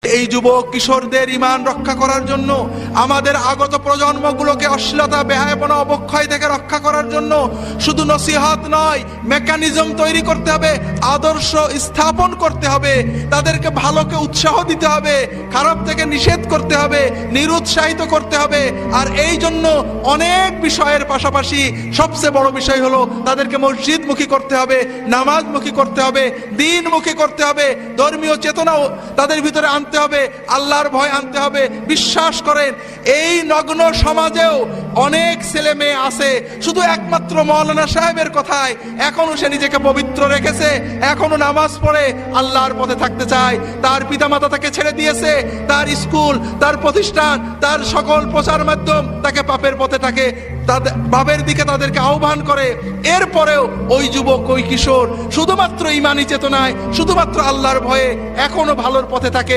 এই যুবক কিশোরদের ঈমান রক্ষা করার জন্য, আমাদের আগত প্রজন্মগুলোকে অশ্লীলতা, বেহায়াপনা, অবক্ষয় থেকে রক্ষা করার জন্য শুধু নসিহত নয়, মেকানিজম তৈরি করতে হবে, আদর্শ স্থাপন করতে হবে, তাদেরকে ভালোকে উৎসাহ দিতে হবে, খারাপ থেকে নিষেধ করতে হবে, নিরুৎসাহিত করতে হবে। আর এই জন্য অনেক বিষয়ের পাশাপাশি সবচেয়ে বড় বিষয় হলো তাদেরকে মসজিদমুখী করতে হবে, নামাজমুখী করতে হবে, দ্বীনমুখী করতে হবে, ধর্মীয় চেতনাও তাদের ভিতরে আনতে হবে, আল্লাহর ভয় আনতে হবে। বিশ্বাস করেন, এই নগ্ন সমাজেও অনেক ছেলে মেয়ে আছে শুধু একমাত্র মাওলানা সাহেবের কথায় এখনো সে নিজেকে পবিত্র রেখেছে, এখনো নামাজ পড়ে আল্লাহর পথে থাকতে চায়। তার পিতামাতা তাকে ছেড়ে দিয়েছে, তার স্কুল, তার প্রতিষ্ঠান, তার সকল প্রচার মাধ্যম তাকে পাপের পথে থাকে, তাদের পাপের দিকে তাদেরকে আহ্বান করে। এরপরেও ওই যুবক, ওই কিশোর শুধুমাত্র ঈমানি চেতনায়, শুধুমাত্র আল্লাহর ভয়ে এখনো ভালোর পথে থাকে।